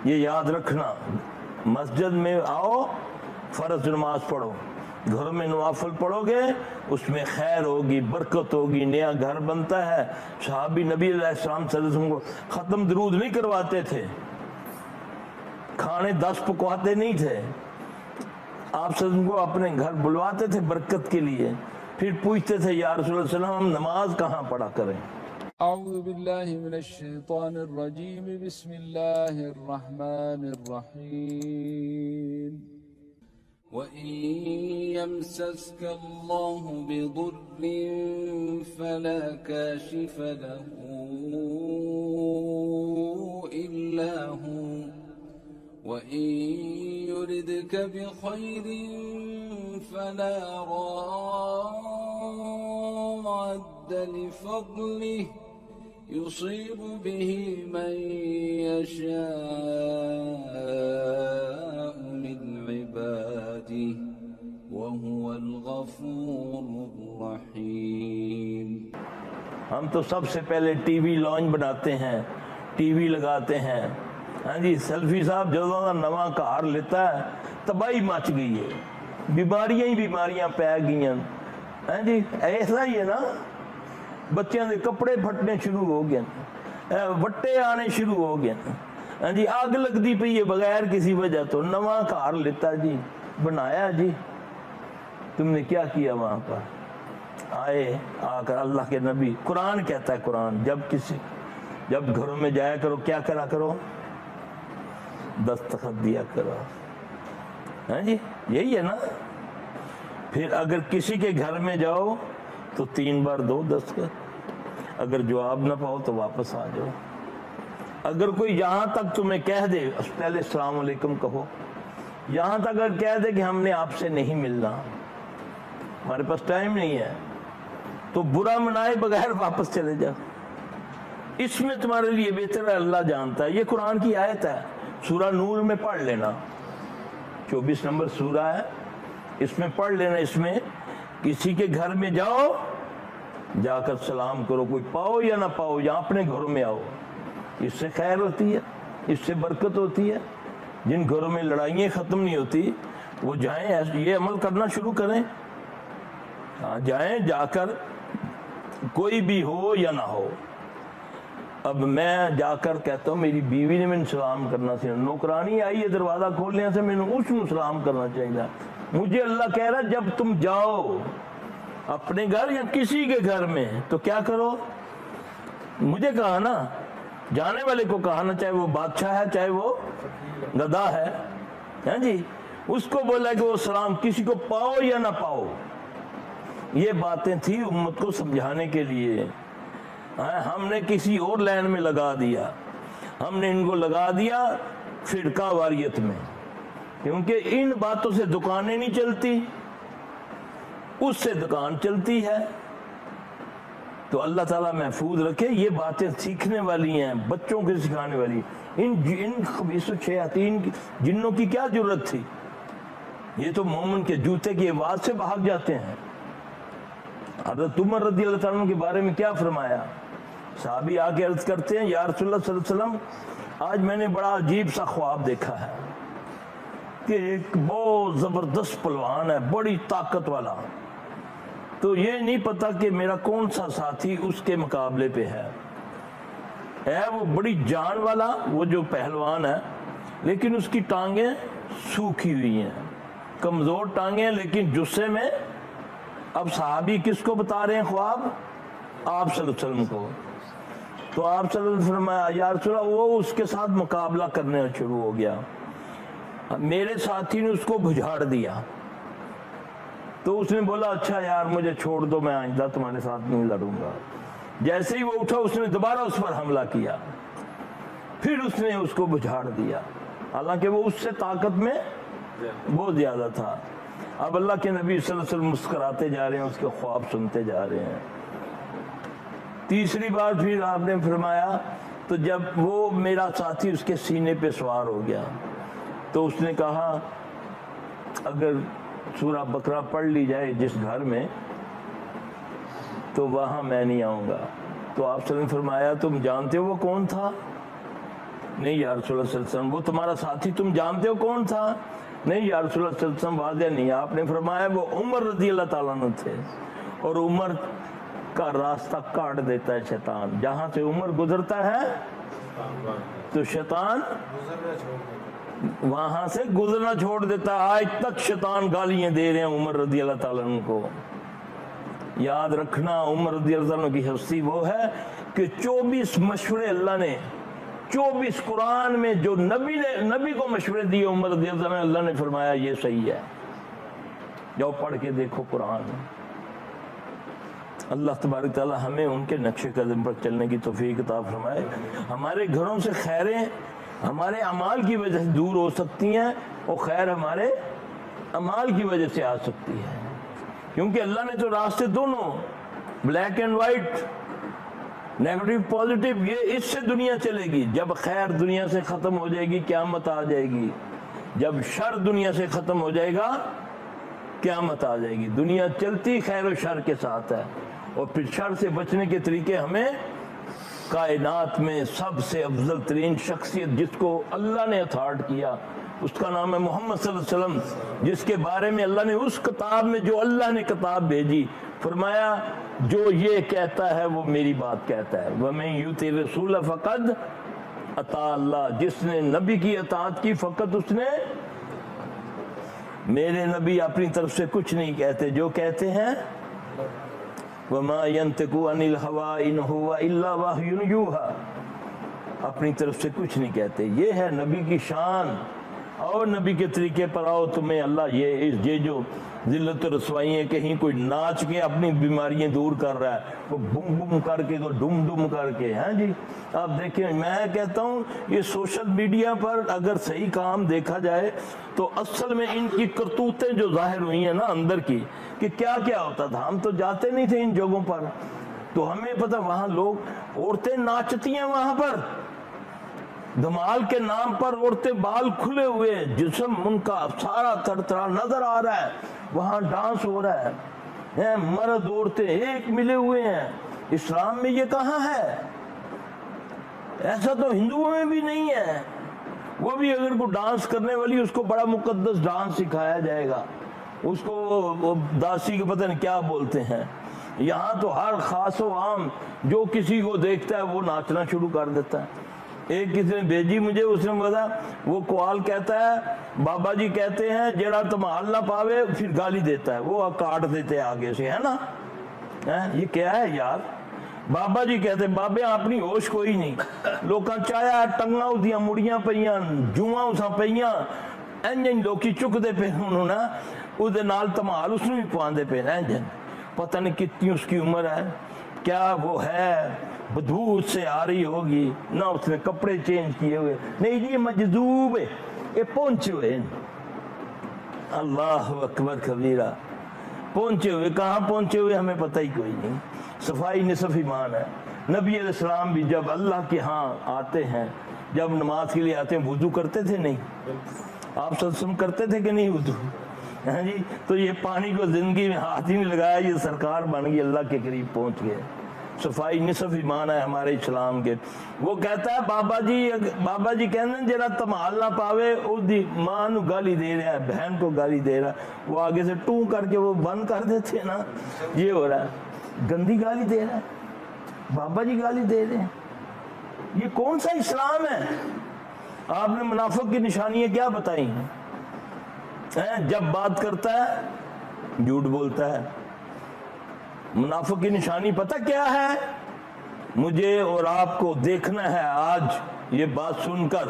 یہ یاد رکھنا، مسجد میں آؤ فرض نماز پڑھو، گھر میں نوافل پڑھو گے اس میں خیر ہوگی، برکت ہوگی، نیا گھر بنتا ہے۔ صحابی نبی علیہ السلام صلی اللہ علیہ وسلم کو ختم درود نہیں کرواتے تھے، کھانے 10 پکواتے نہیں تھے، آپ صلی اللہ علیہ وسلم کو اپنے گھر بلواتے تھے برکت کے لیے، پھر پوچھتے تھے یا رسول اللہ صلی اللہ علیہ وسلم ہم نماز کہاں پڑھا کریں؟ اعوذ باللہ من الشیطان الرجیم، بسم اللہ الرحمن الرحیم۔ وَإِن يَمْسَسْكَ اللَّهُ بِضُرٍّ فَلَا كَاشِفَ لَهُ إِلَّا هُوَ وَإِن يُرِدْكَ بِخَيْرٍ فَلَا رَادَّ لِفَضْلِهِ يُصِيبُ بِهِ مَن يَشَاءُ مِنْ عِبَادِهِ وَهُوَ الْغَفُورُ الرَّحِيمُ۔ ہم تو سب سے پہلے ٹی وی لانچ بناتے ہیں، ٹی وی لگاتے ہیں، ہاں جی سیلفی صاحب جدوں دا نواں گھر لیتا ہے تباہی مچ گئی ہے، بیماریاں ہی بیماریاں پی گئی ہیں، ہاں جی ایسا ہی ہے نا، بچیاں دے کپڑے پھٹنے شروع ہو گئے، وٹے آنے شروع ہو گئے، ہاں جی آگ لگتی پئی ہے بغیر کسی وجہ تو، نواں گھر لیتا جی بنایا جی، تم نے کیا کیا وہاں پر؟ آئے آ کر اللہ کے نبی، قرآن کہتا ہے، قرآن جب گھروں میں جایا کرو کیا کرا کرو؟ دستخط دیا کرو، ہاں جی یہی ہے نا۔ پھر اگر کسی کے گھر میں جاؤ تو 3 بار دو دستخط، اگر جواب نہ پاؤ تو واپس آ جاؤ۔ اگر کوئی یہاں تک تمہیں کہہ دے پہلے السلام علیکم کہو، یہاں تک اگر کہہ دے کہ ہم نے آپ سے نہیں ملنا، ہمارے پاس ٹائم نہیں ہے، تو برا منائے بغیر واپس چلے جاؤ، اس میں تمہارے لیے بہتر ہے، اللہ جانتا ہے۔ یہ قرآن کی آیت ہے، سورہ نور میں پڑھ لینا، 24 نمبر سورہ ہے، اس میں پڑھ لینا، اس میں کسی کے گھر میں جاؤ جا کر سلام کرو، کوئی پاؤ یا نہ پاؤ، یا اپنے گھروں میں آؤ، اس سے خیر ہوتی ہے، اس سے برکت ہوتی ہے۔ جن گھروں میں لڑائیاں ختم نہیں ہوتی وہ جائیں یہ عمل کرنا شروع کریں، ہاں جائیں، جا کر کوئی بھی ہو یا نہ ہو۔ اب میں جا کر کہتا ہوں میری بیوی نے میں نے سلام کرنا سی، نوکرانی آئی ہے دروازہ کھولنے سے میں نے اس کو سلام کرنا چاہیے۔ مجھے اللہ کہہ رہا ہے جب تم جاؤ اپنے گھر یا کسی کے گھر میں تو کیا کرو؟ مجھے کہا نا، جانے والے کو کہا نا، چاہے وہ بادشاہ ہے چاہے وہ گدھا ہے، ہاں جی اس کو بولا کہ وہ سلام کسی کو پاؤ یا نہ پاؤ۔ یہ باتیں تھی امت کو سمجھانے کے لیے، ہم نے کسی اور لائن میں لگا دیا، ہم نے ان کو لگا دیا فرقہ واریت میں، کیونکہ ان باتوں سے دکانیں نہیں چلتی، اس سے دکان چلتی ہے۔ تو اللہ تعالیٰ محفوظ رکھے، یہ باتیں سیکھنے والی ہیں، بچوں کے سکھانے والی۔ ان خبیث الشیاطین جنوں کی کیا ضرورت تھی؟ یہ تو مومن کے جوتے کی آواز سے بھاگ جاتے ہیں۔ حضرت عمر رضی اللہ تعالیٰ عنہ کے بارے میں کیا فرمایا؟ صحابی آ کے عرض کرتے ہیں یا رسول اللہ صلی اللہ علیہ وسلم آج میں نے بڑا عجیب سا خواب دیکھا ہے کہ ایک بہت زبردست پہلوان ہے، بڑی طاقت والا، تو یہ نہیں پتا کہ میرا کون سا ساتھی اس کے مقابلے پہ ہے وہ بڑی جان والا، وہ جو پہلوان ہے، لیکن اس کی ٹانگیں سوکھی ہوئی ہیں، کمزور ٹانگیں، لیکن جسے میں۔ اب صحابی کس کو بتا رہے ہیں خواب؟ آپ صلی اللہ علیہ وسلم کو۔ تو آپ صلی اللہ علیہ وسلم یا رسول اللہ، وہ اس کے ساتھ مقابلہ کرنے شروع ہو گیا، میرے ساتھی نے اس کو بجھاڑ دیا، تو اس نے بولا اچھا یار مجھے چھوڑ دو، میں آئندہ تمہارے ساتھ نہیں لڑوں گا۔ جیسے ہی وہ اٹھا اس نے دوبارہ اس پر حملہ کیا، پھر اس نے اس کو بجھاڑ دیا، حالانکہ وہ اس سے طاقت میں بہت زیادہ تھا۔ اب اللہ کے نبی صلی اللہ علیہ وسلم مسکراتے جا رہے ہیں، اس کے خواب سنتے جا رہے ہیں۔ تیسری بار پھر آپ نے فرمایا، تو جب وہ میرا ساتھی اس کے سینے پہ سوار ہو گیا تو اس نے کہا اگر سورہ بقرہ پڑھ لی جائے جس گھر میں تو وہاں میں نہیں آؤں گا۔ تو آپ صلی اللہ علیہ وسلم نے فرمایا تم جانتے ہو وہ کون تھا؟ نہیں یا رسول اللہ صلی اللہ علیہ وسلم وہ تمہارا ساتھی تم جانتے ہو کون تھا؟ نہیں یا رسول اللہ صلی اللہ علیہ وسلم واضح نہیں. آپ نے فرمایا وہ عمر رضی اللہ تعالیٰ عنہ تھے، اور عمر کا راستہ کاٹ دیتا ہے شیطان. جہاں سے عمر گزرتا ہے تو شیطان وہاں سے گزرنا چھوڑ دیتا ہے. آج تک شیطان گالیاں دے رہے ہیں عمر رضی اللہ تعالیٰ عنہ کو. یاد رکھنا عمر رضی اللہ عنہ کی ہستی وہ ہے کہ 24 مشورے اللہ نے 24 قرآن میں جو نبی کو مشورے دیے عمر رضی اللہ عنہ، اللہ نے فرمایا یہ صحیح ہے. جاؤ پڑھ کے دیکھو قرآن. اللہ تبارک تعالی ہمیں ان کے نقش قدم پر چلنے کی توفیق عطا فرمائے. ہمارے گھروں سے خیریں ہمارے اعمال کی وجہ سے دور ہو سکتی ہیں، اور خیر ہمارے اعمال کی وجہ سے آ سکتی ہے، کیونکہ اللہ نے تو راستے دونوں black and white, negative positive, یہ اس سے دنیا چلے گی. جب خیر دنیا سے ختم ہو جائے گی قیامت آ جائے گی. جب شر دنیا سے ختم ہو جائے گا قیامت آ جائے گی. دنیا چلتی خیر و شر کے ساتھ ہے، اور پھر شر سے بچنے کے طریقے ہمیں کائنات میں سب سے افضل ترین شخصیت جس کو اللہ نے اتھارٹ کیا اس کا نام ہے محمد صلی اللہ علیہ وسلم، جس کے بارے میں اللہ نے اس کتاب میں جو اللہ نے کتاب بھیجی فرمایا جو یہ کہتا ہے وہ میری بات کہتا ہے. وَمَن يُطِعِ الرَّسُولَ فَقَدْ اطاع اللہ. جس نے نبی کی اطاعت کی فقط اس نے، میرے نبی اپنی طرف سے کچھ نہیں کہتے، جو کہتے ہیں وَمَا يَنْتِقُ عَنِ الْهَوَىٰ إِنْ هُوَ إِلَّا وَحْيٌ يُوحَىٰ. اپنی طرف سے کچھ نہیں کہتے. یہ ہے نبی کی شان. اور نبی کے طریقے پر آؤ، تمہیں اللہ یہ جو ذلت و رسوائی ہے، کہیں کوئی ناچ کے اپنی بیماریاں دور کر رہا ہے، وہ بم بم کر کے تو ڈم ڈم کر کے. ہاں جی آپ دیکھیں، میں کہتا ہوں یہ سوشل میڈیا پر اگر صحیح کام دیکھا جائے تو اصل میں ان کی کرتوتیں جو ظاہر ہوئی ہیں نا اندر کی، کہ کیا کیا ہوتا تھا. ہم تو جاتے نہیں تھے ان جگہوں پر، تو ہمیں پتہ وہاں لوگ عورتیں ناچتی ہیں، وہاں پر دھمال کے نام پر عورتیں بال کھلے ہوئے، جسم ان کا سارا تڑتڑا نظر آ رہا ہے، وہاں ڈانس ہو رہا ہے، مرد عورتیں ایک ملے ہوئے ہیں. اسلام میں یہ کہاں ہے؟ ایسا تو ہندوؤں میں بھی نہیں ہے. وہ بھی اگر کوئی ڈانس کرنے والی اس کو بڑا مقدس ڈانس سکھایا جائے گا، اس کو داسی کو پتہ نہیں کیا بولتے ہیں. یہاں تو ہر خاص و عام جو کسی کو دیکھتا ہے وہ ناچنا شروع کر دیتا ہے. ایک کسی نے بھیجی مجھے، اس نے بتا وہ قوال کہتا ہے بابا جی کہتے ہیں جڑا تمہال نہ پاوے پھر گالی دیتا ہے، وہ کاٹ دیتے آگے سے، ہے نا. یہ کیا ہے یار؟ بابا جی کہتے بابے اپنی ہوش کوئی نہیں. لوکاں چایا ٹنگاں اُدیاں مڑیاں پئیاں، جواں اساں پئیاں، انجن لوکی چکدے پے انہوں نا اودے نال تمال اس نے بھی پواندے پے انجن. پتہ نہیں کتنی اس کی عمر ہے، کیا وہ ہے، بدبو اس سے آ رہی ہوگی، نہ اس نے کپڑے چینج کیے ہوئے. نہیں جی مجذوب ہے، یہ پہنچے ہوئے. اللہ اکبر کبیرہ. پہنچے ہوئے کہاں پہنچے ہوئے ہمیں پتہ ہی کوئی نہیں. صفائی نصف ایمان ہے. نبی علیہ السلام بھی جب اللہ کے ہاں آتے ہیں، جب نماز کے لیے آتے ہیں، وضو کرتے تھے نہیں؟ آپ صلی اللہ علیہ وسلم کرتے تھے کہ نہیں وضو؟ ہاں جی. تو یہ پانی کو زندگی میں ہاتھ ہی نہیں لگایا، یہ سرکار بن گئی، اللہ کے قریب پہنچ گئے. صفائی نصف ایمان ہے ہمارے اسلام کے. وہ کہتا ہے بابا جی کہنے جرا تمال نہ پاوے او دی ماں نو گالی دے رہا ہے، بہن کو گالی دے رہا ہے، وہ آگے سے ٹوں کر کے وہ بند کر دیتے نا. یہ ہو رہا ہے، گندی گالی دے رہا ہے، بابا جی گالی دے رہے ہیں. یہ کون سا اسلام ہے؟ آپ نے منافق کی نشانیاں کیا بتائی ہیں؟ جب بات کرتا ہے جھوٹ بولتا ہے. منافق کی نشانی پتہ کیا ہے؟ مجھے اور آپ کو دیکھنا ہے آج یہ بات سن کر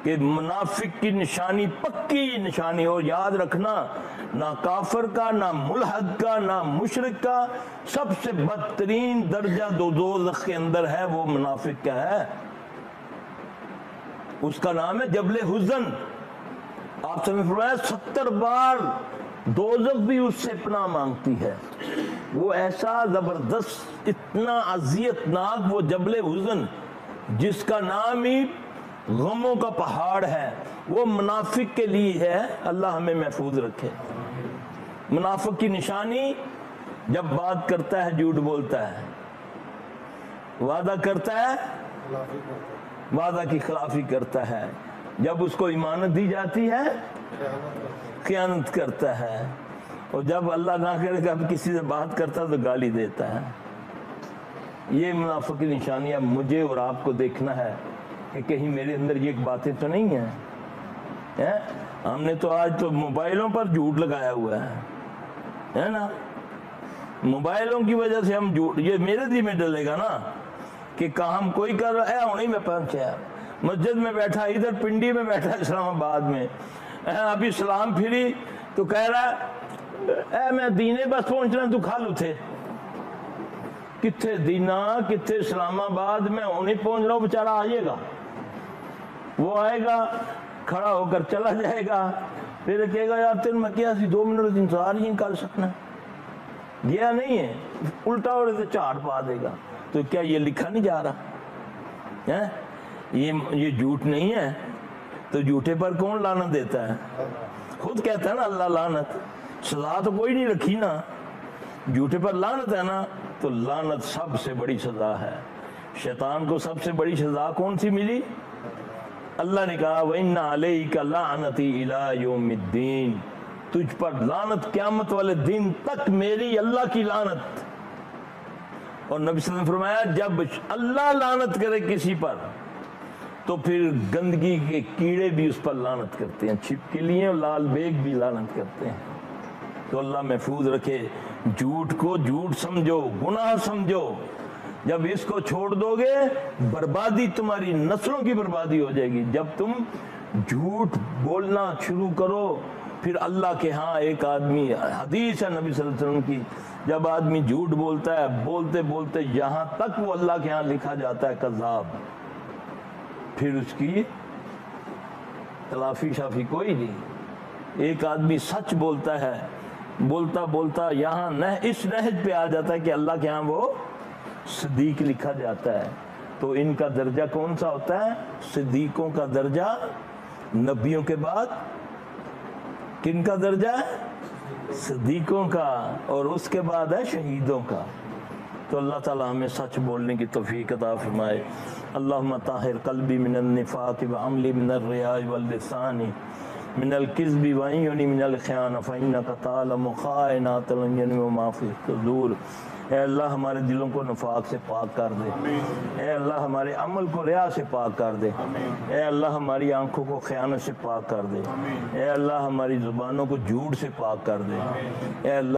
کہ منافق کی نشانی پکی نشانی. اور یاد رکھنا، نہ کافر کا، نہ ملحد کا، نہ مشرک کا، سب سے بدترین درجہ دوزخ کے اندر ہے وہ منافق کا ہے. اس کا نام ہے جبل حزن. آپ سے فرمایا 70 بار دوزخ بھی اس سے پناہ مانگتی ہے. وہ ایسا زبردست، اتنا اذیت ناک وہ جبل حزن جس کا نام ہی غموں کا پہاڑ ہے، وہ منافق کے لیے ہے. اللہ ہمیں محفوظ رکھے. منافق کی نشانی، جب بات کرتا ہے جھوٹ بولتا ہے، وعدہ کرتا ہے وعدہ کی خلافی کرتا ہے، جب اس کو امانت دی جاتی ہے خیانت کرتا ہے، اور جب اللہ نہ کرے کہ اب کسی سے بات کرتا ہے تو گالی دیتا ہے۔ یہ منافق کی نشانیاں مجھے اور آپ کو دیکھنا ہے کہ کہیں میرے اندر یہ باتیں تو نہیں ہیں۔ ہم نے تو آج تو موبائلوں پر جھوٹ لگایا ہوا ہے نا، موبائلوں کی وجہ سے ہم جھوٹ، یہ میرے دل میں ڈلے گا نا کہ کام کوئی کر رہا ہے، انہیں میں پہنچا مسجد میں بیٹھا، ادھر پنڈی میں بیٹھا اسلام آباد میں، ابھی سلام پھری تو کہہ رہا ہے میں دینے بس پہنچنا تو کھا لو تھے، کتنے دینا کتنے اسلام آباد میں انہیں پہنچ رہا ہوں، بیچارہ آئیے گا، وہ آئے گا کھڑا ہو کر چلا جائے گا، پھر کہے گا یار تین میں کیا سی 2 منٹ انتظار ہی نہیں کر سکنا، گیا نہیں ہے، الٹا اور چاڑ پا دے گا۔ تو کیا یہ لکھا نہیں جا رہا؟ یہ جھوٹ نہیں ہے تو جھوٹے پر کون لعنت دیتا ہے؟ خود کہتا ہے نا اللہ لعنت، سزا تو کوئی نہیں رکھی نا، جھوٹے پر لعنت ہے نا، تو لعنت سب سے بڑی سزا ہے۔ شیطان کو سب سے بڑی سزا کون سی ملی؟ اللہ نے کہا وَإِنَّ عَلَيْكَ لَعْنَتِي إِلَىٰ يَوْمِ الدِّينِ، تجھ پر لعنت قیامت والے دن تک میری اللہ کی لعنت۔ اور نبی صلی اللہ علیہ وسلم نے فرمایا جب اللہ لعنت کرے کسی پر تو پھر گندگی کے کیڑے بھی اس پر لعنت کرتے ہیں، چھپکلیاں اور لال بیگ بھی لعنت کرتے ہیں۔ تو اللہ محفوظ رکھے، جھوٹ کو جھوٹ سمجھو، گناہ سمجھو، جب اس کو چھوڑ دو گے بربادی، تمہاری نسلوں کی بربادی ہو جائے گی۔ جب تم جھوٹ بولنا شروع کرو، پھر اللہ کے ہاں ایک آدمی، حدیث ہے نبی صلی اللہ علیہ وسلم کی، جب آدمی جھوٹ بولتا ہے بولتے بولتے یہاں تک وہ اللہ کے ہاں لکھا جاتا ہے کذاب، پھر اس کی تلافی شافی کوئی نہیں۔ ایک آدمی سچ بولتا ہے، بولتا بولتا یہاں اس نہج پہ آ جاتا ہے کہ اللہ کے ہاں وہ صدیق لکھا جاتا ہے، تو ان کا درجہ کون سا ہوتا ہے؟ صدیقوں کا درجہ نبیوں کے بعد کن کا درجہ ہے؟ صدیقوں کا، اور اس کے بعد ہے شہیدوں کا۔ تو اللہ تعالیٰ ہمیں سچ بولنے کی توفیق عطا فرمائے۔ اللہم طاہر قلبی من النفاق وعملی من الریاء واللسان من الکذب وعیونی من الخیانہ فإنک تعلم خائنات الأعین وما فی الصدور۔ اے اللہ ہمارے دلوں کو نفاق سے پاک کر دے، اے اللہ ہمارے عمل کو ریا سے پاک کر دے، اے اللہ ہماری آنکھوں کو خیانت سے پاک کر دے، اے اللہ ہماری زبانوں کو جھوٹ سے پاک کر دے، اے اللہ